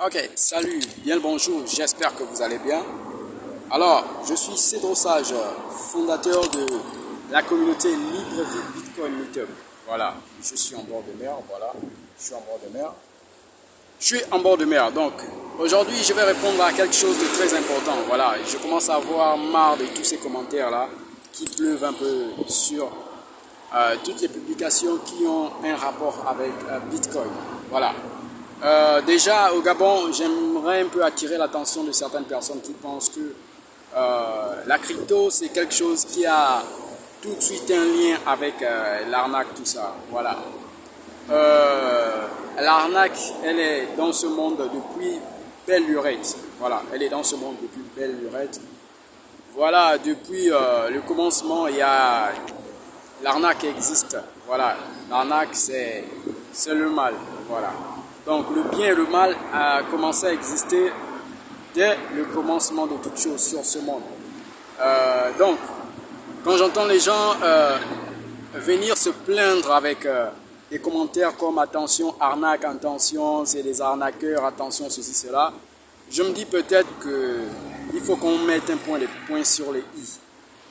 Ok, salut, bien le bonjour, j'espère que vous allez bien. Alors, je suis Cédro Sage, fondateur de la communauté Libreville Bitcoin Meetup. Voilà, je suis en bord de mer, voilà, je suis en bord de mer. Je suis en bord de mer, donc aujourd'hui je vais répondre à quelque chose de très important. Voilà, je commence à avoir marre de tous ces commentaires-là qui pleuvent un peu sur toutes les publications qui ont un rapport avec Bitcoin. Voilà. Déjà au Gabon, j'aimerais un peu attirer l'attention de certaines personnes qui pensent que la crypto c'est quelque chose qui a tout de suite un lien avec l'arnaque, tout ça. Voilà. L'arnaque, elle est dans ce monde depuis belle lurette. Voilà, elle est dans ce monde depuis belle lurette. Voilà, depuis le commencement, il y a l'arnaque existe. Voilà, l'arnaque c'est le mal. Voilà. Donc le bien et le mal a commencé à exister dès le commencement de toutes choses sur ce monde. Donc, quand j'entends les gens venir se plaindre avec des commentaires comme attention arnaque, attention c'est des arnaqueurs, attention ceci, cela, je me dis peut-être qu'il faut qu'on mette les points sur les i.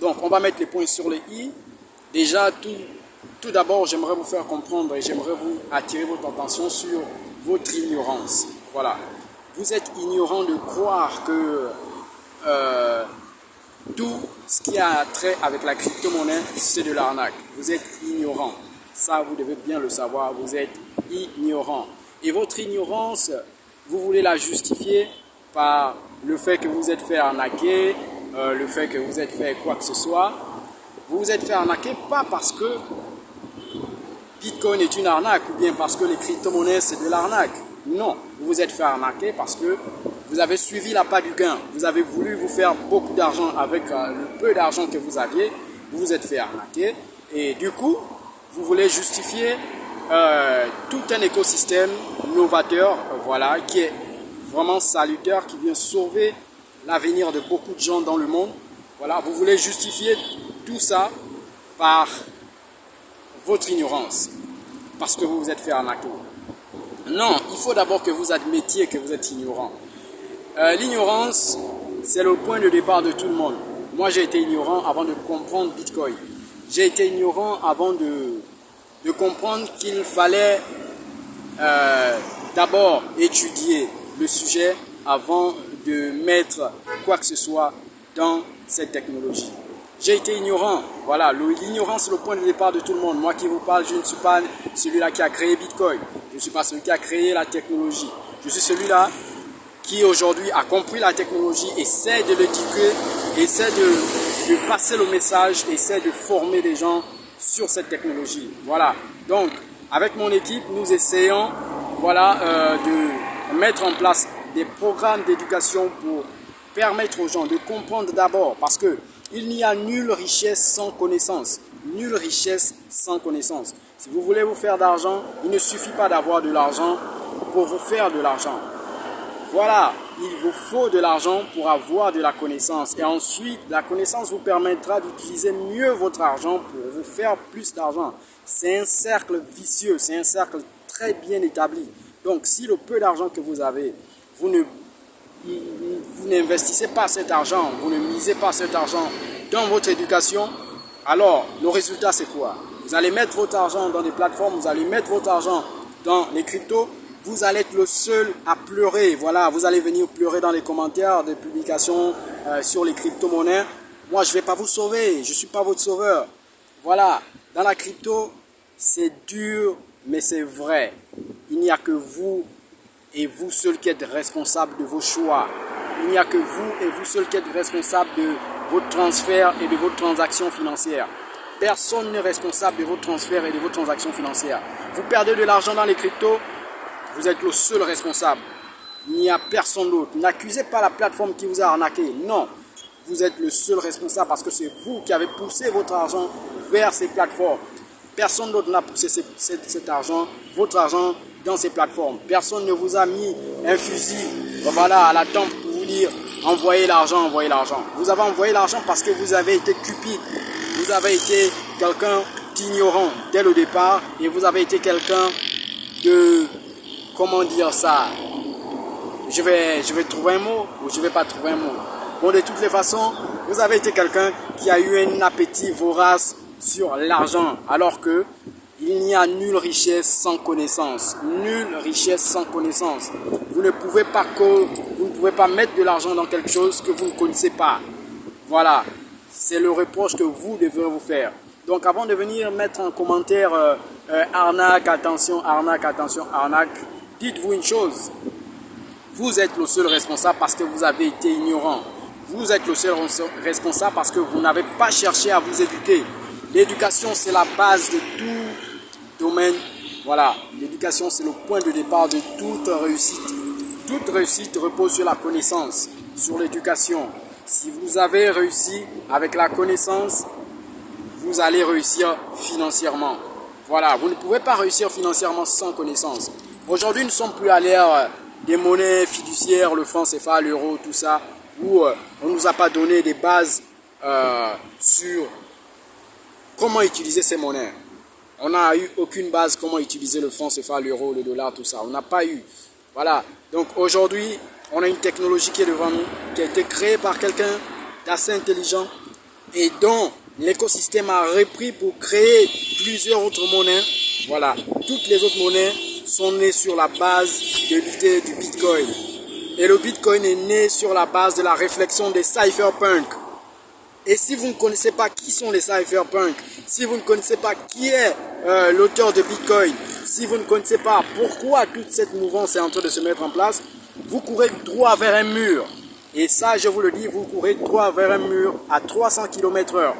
Donc on va mettre les points sur les i. Déjà tout d'abord j'aimerais vous faire comprendre et j'aimerais vous attirer votre attention sur votre ignorance. Voilà. Vous êtes ignorant de croire que tout ce qui a trait avec la crypto-monnaie, c'est de l'arnaque. Vous êtes ignorant. Ça, vous devez bien le savoir. Vous êtes ignorant. Et votre ignorance, vous voulez la justifier par le fait que vous êtes fait arnaquer, le fait que vous êtes fait quoi que ce soit. Vous vous êtes fait arnaquer pas parce que Bitcoin est une arnaque ou bien parce que les crypto-monnaies c'est de l'arnaque. Non, vous vous êtes fait arnaquer parce que vous avez suivi l'appât du gain. Vous avez voulu vous faire beaucoup d'argent avec le peu d'argent que vous aviez. Vous vous êtes fait arnaquer et du coup, vous voulez justifier tout un écosystème novateur, voilà, qui est vraiment salutaire, qui vient sauver l'avenir de beaucoup de gens dans le monde. Voilà, vous voulez justifier tout ça par votre ignorance, parce que vous vous êtes fait arnaquer. Non, il faut d'abord que vous admettiez que vous êtes ignorant. L'ignorance, c'est le point de départ de tout le monde. Moi, j'ai été ignorant avant de comprendre Bitcoin. J'ai été ignorant avant de comprendre qu'il fallait d'abord étudier le sujet avant de mettre quoi que ce soit dans cette technologie. J'ai été ignorant. Voilà, l'ignorance c'est le point de départ de tout le monde. Moi qui vous parle, je ne suis pas celui-là qui a créé Bitcoin. Je ne suis pas celui qui a créé la technologie. Je suis celui-là qui aujourd'hui a compris la technologie, essaie de l'éduquer, essaie de passer le message, essaie de former les gens sur cette technologie. Voilà. Donc, avec mon équipe, nous essayons de mettre en place des programmes d'éducation pour permettre aux gens de comprendre d'abord, parce que il n'y a nulle richesse sans connaissance. Nulle richesse sans connaissance. Si vous voulez vous faire d'argent, il ne suffit pas d'avoir de l'argent pour vous faire de l'argent. Voilà, il vous faut de l'argent pour avoir de la connaissance. Et ensuite, la connaissance vous permettra d'utiliser mieux votre argent pour vous faire plus d'argent. C'est un cercle vicieux, c'est un cercle très bien établi. Donc, si le peu d'argent que vous avez, vous n'investissez pas cet argent, vous ne misez pas cet argent dans votre éducation, alors le résultat c'est quoi? Vous allez mettre votre argent dans des plateformes, vous allez mettre votre argent dans les cryptos, vous allez être le seul à pleurer. Voilà, vous allez venir pleurer dans les commentaires des publications sur les crypto-monnaies. Moi, je ne vais pas vous sauver, je ne suis pas votre sauveur. Voilà, dans la crypto, c'est dur, mais c'est vrai. Il n'y a que vous et vous seul qui êtes responsable de vos choix. Il n'y a que vous et vous seul qui êtes responsable de votre transfert et de votre transaction financière. Personne n'est responsable de votre transfert et de votre transaction financière. Vous perdez de l'argent dans les cryptos, vous êtes le seul responsable. Il n'y a personne d'autre. N'accusez pas la plateforme qui vous a arnaqué. Non, vous êtes le seul responsable parce que c'est vous qui avez poussé votre argent vers ces plateformes. Personne d'autre n'a poussé cet argent, votre argent, dans ces plateformes. Personne ne vous a mis un fusil voilà, à la tempe pour vous dire envoyez l'argent, envoyez l'argent. Vous avez envoyé l'argent parce que vous avez été cupide. Vous avez été quelqu'un d'ignorant dès le départ et vous avez été quelqu'un de, comment dire ça, je vais trouver un mot ou je vais pas trouver un mot. Bon, de toutes les façons, vous avez été quelqu'un qui a eu un appétit vorace sur l'argent, alors que il n'y a nulle richesse sans connaissance. Nulle richesse sans connaissance. Vous ne pouvez pas mettre de l'argent dans quelque chose que vous ne connaissez pas. Voilà, c'est le reproche que vous devez vous faire. Donc avant de venir mettre en commentaire arnaque, attention, arnaque, dites-vous une chose. Vous êtes le seul responsable parce que vous avez été ignorant. Vous êtes le seul responsable parce que vous n'avez pas cherché à vous éduquer. L'éducation, c'est la base de tout domaine. Voilà, l'éducation, c'est le point de départ de toute réussite. Toute réussite repose sur la connaissance, sur l'éducation. Si vous avez réussi avec la connaissance, vous allez réussir financièrement. Voilà, vous ne pouvez pas réussir financièrement sans connaissance. Aujourd'hui, nous ne sommes plus à l'ère des monnaies fiduciaires, le franc CFA, l'euro, tout ça, où on ne nous a pas donné des bases sur comment utiliser ces monnaies. On n'a eu aucune base comment utiliser le franc CFA, l'euro, le dollar, tout ça. On n'a pas eu. Voilà. Donc aujourd'hui, on a une technologie qui est devant nous, qui a été créée par quelqu'un d'assez intelligent et dont l'écosystème a repris pour créer plusieurs autres monnaies. Voilà. Toutes les autres monnaies sont nées sur la base de l'idée du Bitcoin. Et le Bitcoin est né sur la base de la réflexion des cypherpunks. Et si vous ne connaissez pas qui sont les cypherpunks, si vous ne connaissez pas qui est l'auteur de Bitcoin, si vous ne connaissez pas pourquoi toute cette mouvance est en train de se mettre en place, vous courez droit vers un mur. Et ça, je vous le dis, vous courez droit vers un mur à 300 km/h.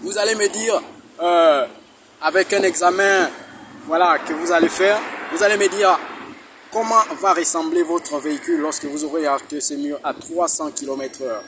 Vous allez me dire, avec un examen voilà, que vous allez faire, vous allez me dire comment va ressembler votre véhicule lorsque vous aurez heurté ce mur à 300 km/h.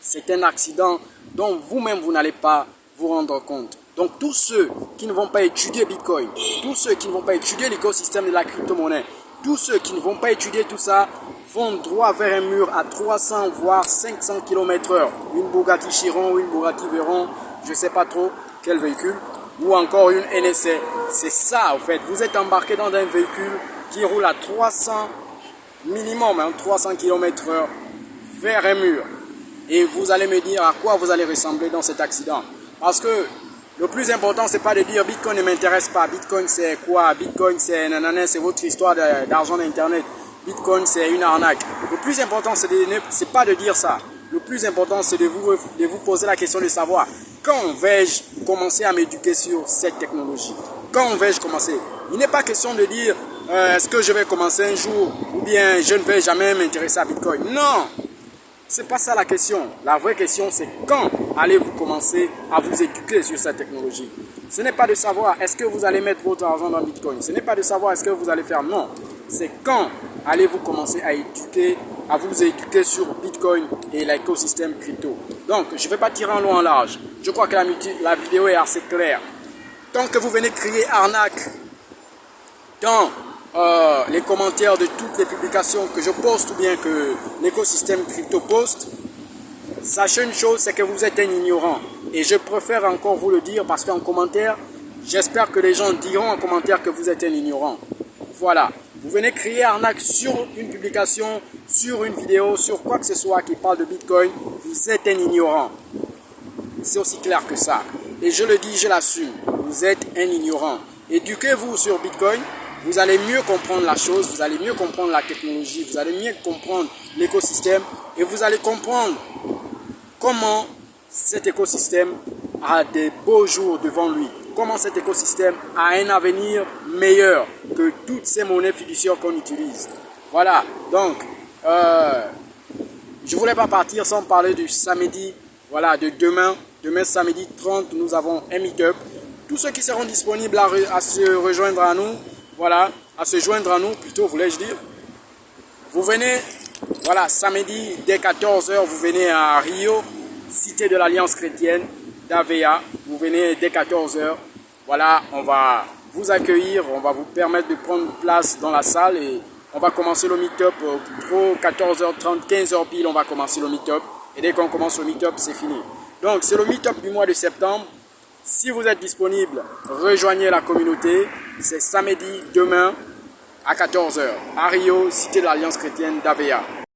C'est un accident dont vous-même vous n'allez pas vous rendre compte. Donc tous ceux qui ne vont pas étudier Bitcoin, tous ceux qui ne vont pas étudier l'écosystème de la crypto-monnaie, tous ceux qui ne vont pas étudier tout ça, vont droit vers un mur à 300 voire 500 km/h. Une Bugatti Chiron ou une Bugatti Veyron, je ne sais pas trop quel véhicule, ou encore une NSA. C'est ça en fait, vous êtes embarqué dans un véhicule qui roule à 300 minimum, 300 km/h vers un mur. Et vous allez me dire à quoi vous allez ressembler dans cet accident. Parce que le plus important, c'est pas de dire Bitcoin ne m'intéresse pas. Bitcoin c'est quoi? Bitcoin c'est nanana, c'est votre histoire d'argent d'internet. Bitcoin c'est une arnaque. Le plus important, c'est pas de dire ça. Le plus important, c'est de vous poser la question de savoir quand vais-je commencer à m'éduquer sur cette technologie? Quand vais-je commencer? Il n'est pas question de dire est-ce que je vais commencer un jour ou bien je ne vais jamais m'intéresser à Bitcoin. Non! C'est pas ça la question. La vraie question, c'est quand allez-vous commencer à vous éduquer sur cette technologie. Ce n'est pas de savoir est-ce que vous allez mettre votre argent dans Bitcoin. Ce n'est pas de savoir est-ce que vous allez faire. Non. C'est quand allez-vous commencer à vous éduquer sur Bitcoin et l'écosystème crypto. Donc, je ne vais pas tirer en long en large. Je crois que la vidéo est assez claire. Tant que vous venez crier arnaque dans les commentaires de toutes les publications que je poste ou bien que l'écosystème crypto poste, sachez une chose, c'est que vous êtes un ignorant. Et je préfère encore vous le dire parce qu'en commentaire, j'espère que les gens diront en commentaire que vous êtes un ignorant. Voilà. Vous venez crier arnaque sur une publication, sur une vidéo, sur quoi que ce soit qui parle de Bitcoin, vous êtes un ignorant. C'est aussi clair que ça. Et je le dis, je l'assume. Vous êtes un ignorant. Éduquez-vous sur Bitcoin. Vous allez mieux comprendre la chose, vous allez mieux comprendre la technologie, vous allez mieux comprendre l'écosystème et vous allez comprendre comment cet écosystème a des beaux jours devant lui. Comment cet écosystème a un avenir meilleur que toutes ces monnaies fiduciaires qu'on utilise. Voilà, donc, je ne voulais pas partir sans parler du samedi, voilà, de demain. Demain, samedi 30, nous avons un meet-up. Tous ceux qui seront disponibles à se rejoindre à nous, voilà, à se joindre à nous, plutôt voulais-je dire. Vous venez, voilà, samedi dès 14 h, vous venez à Rio, cité de l'Alliance chrétienne d'Avea. Vous venez dès 14 h. Voilà, on va vous accueillir, on va vous permettre de prendre place dans la salle et on va commencer le meet-up. Trop 14h30, 15h pile, on va commencer le meet-up. Et dès qu'on commence le meet-up, c'est fini. Donc, c'est le meet-up du mois de septembre. Si vous êtes disponible, rejoignez la communauté. C'est samedi, demain, à 14 h à Rio, cité de l'Alliance chrétienne d'Avea.